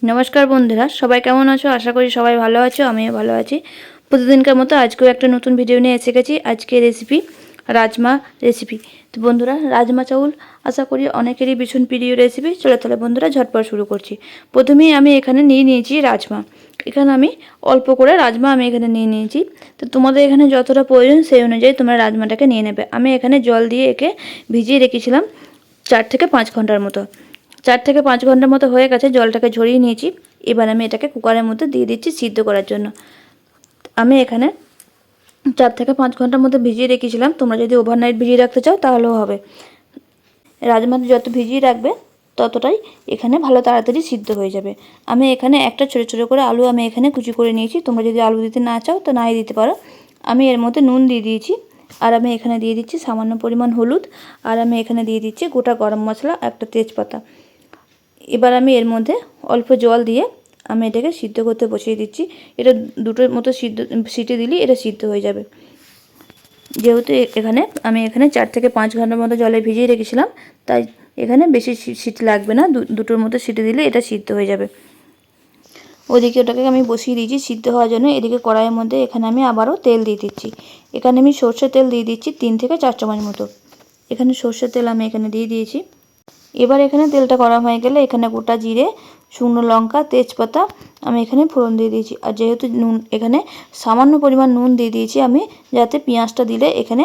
नमस्कार बंधुरा सबाई केमन आछो आशा करी सबाई भालो आछो आमिও भालो आछि। प्रतिदिनकार मतो आजकेও একটা নতুন ভিডিও নিয়ে এসে গেছি। আজকে রেসিপি রাজমা রেসিপি। তো বন্ধুরা রাজমা চাউল আশা করি অনেকেরই ভীষণ প্রিয় রেসিপি। চলো তাহলে বন্ধুরা ঝটপট শুরু করছি। প্রথমেই আমি এখানে নিয়ে নিয়েছি রাজমা। এখানে আমি অল্প করে রাজমা আমি এখানে নিয়ে নিয়েছি। তো তোমাদের এখানে যতটা প্রয়োজন সেই অনুযায়ী তোমরা রাজমাটাকে নিয়ে নেবে। আমি এখানে জল দিয়ে একে ভিজিয়ে রেখেছিলাম 4 থেকে 5 ঘন্টার মতো। 4 থেকে 5 ঘন্টার মতো হয়ে গেছে, জলটাকে ঝরিয়ে নিয়েছি। এবার আমি এটাকে কুকারের মধ্যে দিয়ে দিচ্ছি সিদ্ধ করার জন্য। আমি এখানে 4 থেকে 5 ঘন্টার মধ্যে ভিজিয়ে রেখেছিলাম। তোমরা যদি ওভারনাইট ভিজিয়ে রাখতে চাও তাহলেও হবে। রাজমাটা যত ভিজিয়ে রাখবে ততটাই এখানে ভালো তাড়াতাড়ি সিদ্ধ হয়ে যাবে। আমি এখানে একটা ছোটো ছোটো করে আলু আমি এখানে কুচি করে নিয়েছি। তোমরা যদি আলু দিতে না চাও তো নাই দিতে পারো। আমি এর মধ্যে নুন দিয়ে দিয়েছি, আর আমি এখানে দিয়ে দিচ্ছি সামান্য পরিমাণ হলুদ, আর আমি এখানে দিয়ে দিচ্ছি গোটা গরম মশলা, একটা তেজপাতা। এবার আমি এর মধ্যে অল্প জল দিয়ে আমি এটাকে সিদ্ধ করতে বসিয়ে দিচ্ছি। এটা দুটোর মতো সিটি দিলেই এটা সিদ্ধ হয়ে যাবে। যেহেতু আমি এখানে 4 থেকে 5 ঘন্টার মতো জলে ভিজিয়ে রেখেছিলাম, তাই এখানে বেশি সিটি লাগবে না। দুটোর মতো সিটি দিলে এটা সিদ্ধ হয়ে যাবে। ওদিকে ওটাকে আমি বসিয়ে দিয়েছি সিদ্ধ হওয়ার জন্য। এদিকে কড়াইয়ের মধ্যে এখানে আমি আবারও তেল দিয়ে দিচ্ছি। এখানে আমি সর্ষের তেল দিয়ে দিচ্ছি 3 থেকে 4 চামচ মতো। এখানে সর্ষের তেল আমি এখানে দিয়ে দিয়েছি। এবার এখানে তেলটা গরম হয়ে গেলে এখানে গোটা জিরে, শুকনো লঙ্কা, তেজপাতা আমি এখানে ফোড়ন দিয়ে দিয়েছি। আর যেহেতু নুন এখানে সামান্য পরিমাণ নুন দিয়ে দিয়েছি আমি, যাতে পেঁয়াজটা দিলে এখানে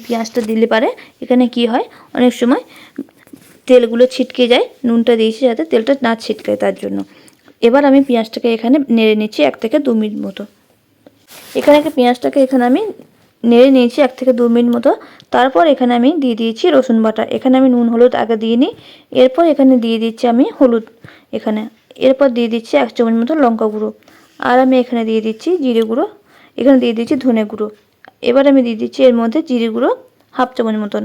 পেঁয়াজটা দিলে পারে এখানে কি হয়, অনেক সময় তেলগুলো ছিটকে যায়। নুনটা দিয়েছি যাতে তেলটা না ছিটকায়, তার জন্য। এবার আমি পেঁয়াজটাকে এখানে নেড়ে নিচ্ছি 1 থেকে 2 মিনিট মতো। পেঁয়াজটাকে এখানে আমি নেড়ে নিয়েছি 1 থেকে 2 মিনিট মতো। তারপর এখানে আমি দিয়ে দিয়েছি রসুন বাটা। এখানে আমি নুন হলুদ আগে দিয়ে নিই। এরপর এখানে দিয়ে দিচ্ছি আমি হলুদ এরপর দিয়ে দিচ্ছি 1 চামচ মতো লঙ্কা গুঁড়ো, আর আমি এখানে দিয়ে দিচ্ছি জিরে গুঁড়ো, এখানে দিয়ে দিচ্ছি ধনে গুঁড়ো। এবার আমি দিয়ে দিচ্ছি এর মধ্যে জিরে গুঁড়ো 1/2 চামচ মতন,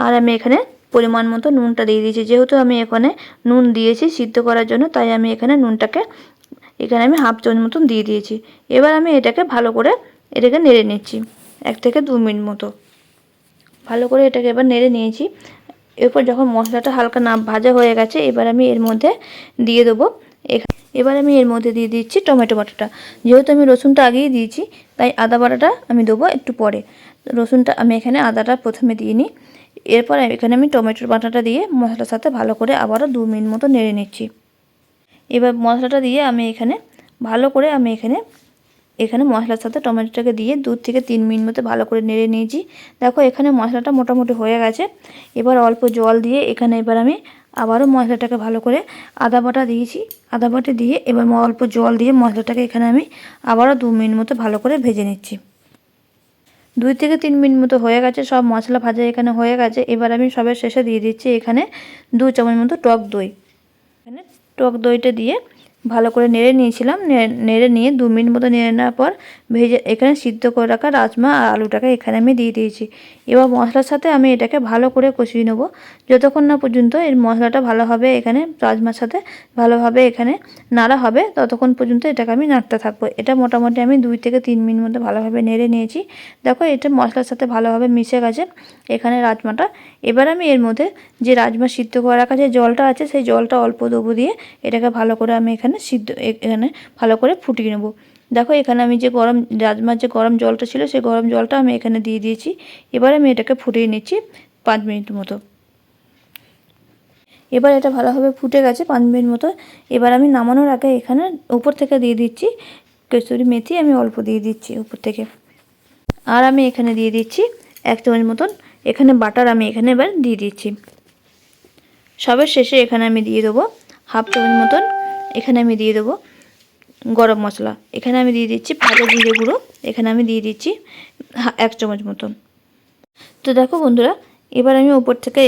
আর আমি এখানে পরিমাণ মতো নুনটা দিয়ে দিয়েছি। যেহেতু আমি এখানে নুন দিয়েছি সিদ্ধ করার জন্য, তাই আমি এখানে নুনটাকে আমি 1/2 চামচ মতন দিয়ে দিয়েছি। এবার আমি এটাকে ভালো করে নেড়ে নিচ্ছি 1 থেকে 2 মিনিট মতো। ভালো করে এটাকে এবার নেড়ে নিয়েছি। এরপর যখন মশলাটা হালকা না ভাজা হয়ে গেছে, এবার আমি এর মধ্যে দিয়ে দেবো এবার আমি এর মধ্যে দিয়ে দিচ্ছি টমেটো বাটাটা। যেহেতু আমি রসুনটা আগেই দিয়েছি, তাই আদা বাটাটা আমি দেবো একটু পরে। রসুনটা আমি এখানে আদাটা প্রথমে দিয়ে নিই। এরপর এখানে আমি টমেটোর বাটাটা দিয়ে মশলার সাথে ভালো করে আবারও 2 মিনিট মতো নেড়ে নিচ্ছি। এবার মশলাটা দিয়ে আমি এখানে ভালো করে মশলার সাথে টমেটোটাকে দিয়ে 2 থেকে 3 মিনিট মতো ভালো করে নেড়ে নিয়েছি। দেখো এখানে মশলাটা মোটামুটি হয়ে গেছে। এবার অল্প জল দিয়ে এবার আমি আবারও মশলাটাকে ভালো করে আদা বাটা দিয়ে এবার অল্প জল দিয়ে মশলাটাকে আমি আবারও 2 মিনিট মতো ভালো করে ভেজে নিচ্ছি। 2 থেকে 3 মিনিট মতো হয়ে গেছে, সব মশলা ভাজা এখানে হয়ে গেছে। এবার আমি সবের শেষে দিয়ে দিচ্ছি এখানে 2 চামচ মতো টক দই। টক দইটা দিয়ে ভালো করে নেড়ে নিয়েছিলাম। নেড়ে নিয়ে 2 মিনিট মতো নেড়ে নেওয়ার পর এখানে সিদ্ধ করে রাখা রাজমা আর আলুটাকে এখানে আমি দিয়ে দিয়েছি। এবার মশলার সাথে আমি এটাকে ভালো করে কষিয়ে নেব, যতক্ষণ না পর্যন্ত এর মশলাটা ভালোভাবে রাজমার সাথে ভালোভাবে নাড়া হবে, ততক্ষণ পর্যন্ত এটাকে আমি নাড়তে থাকবো। এটা মোটামুটি আমি 2 থেকে 3 মিনিট মতো ভালোভাবে নেড়ে নিয়েছি। দেখো এটা মশলার সাথে ভালোভাবে মিশে গেছে রাজমাটা। এবার আমি এর মধ্যে যে রাজমা সিদ্ধ করে রাখা যে জলটা আছে, সেই জলটা অল্প দেবো, দিয়ে এটাকে ভালো করে আমি ভালো করে ফুটিয়ে নেব। দেখো এখানে আমি যে রাজমার যে গরম জলটা ছিল, সেই গরম জলটা আমি এখানে দিয়ে দিয়েছি। এবার আমি এটাকে ফুটিয়ে নিচ্ছি 5 মিনিট মতো। এবার এটা ভালোভাবে ফুটে গেছে 5 মিনিট মতো। এবার আমি নামানোর আগে এখানে উপর থেকে দিয়ে দিচ্ছি কসুরি মেথি, আমি অল্প দিয়ে দিচ্ছি উপর থেকে। আর আমি এখানে দিয়ে দিচ্ছি 1 চামচ মতন বাটার, আমি এবার দিয়ে দিচ্ছি। সবের শেষে এখানে আমি দিয়ে দেবো 1/2 চামচ মতন আমি দিয়ে দেবো গরম মশলা। এখানে আমি দিয়ে দিচ্ছি ভাজা জিরে গুঁড়ো, এখানে আমি দিয়ে দিচ্ছি 1 চামচ মতন। তো দেখো বন্ধুরা, এবার আমি উপর থেকে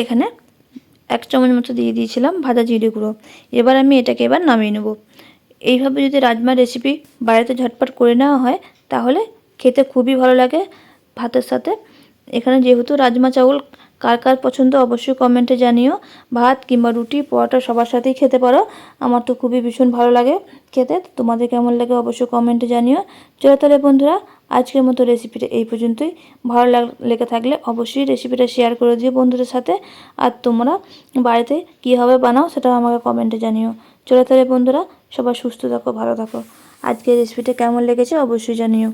1 চামচ মতো দিয়ে দিয়েছিলাম ভাজা জিরে গুঁড়ো। এবার আমি এটাকে নামিয়ে নেব। এইভাবে যদি রাজমার রেসিপি বাড়িতে ঝটপট করে নেওয়া হয়, তাহলে খেতে খুবই ভালো লাগে ভাতের সাথে। এখানে যেহেতু রাজমা চাউল কার কার পছন্দ অবশ্যই কমেন্টে জানিও। ভাত কিংবা রুটি পরোটা সবার সাথেই খেতে পারো। আমার তো খুবই ভীষণ ভালো লাগে খেতে। তোমাদের কেমন লাগে অবশ্যই কমেন্টে জানিও। চলো তাহলে বন্ধুরা, আজকের মতো রেসিপিটা এই পর্যন্তই। ভালো লেগে থাকলে অবশ্যই রেসিপিটা শেয়ার করে দিও বন্ধুদের সাথে। আর তোমরা বাড়িতে কীভাবে বানাও সেটাও আমাকে কমেন্টে জানিও। চলো তাহলে বন্ধুরা, সবাই সুস্থ থাকো, ভালো থাকো। আজকের রেসিপিটা কেমন লেগেছে অবশ্যই জানিও।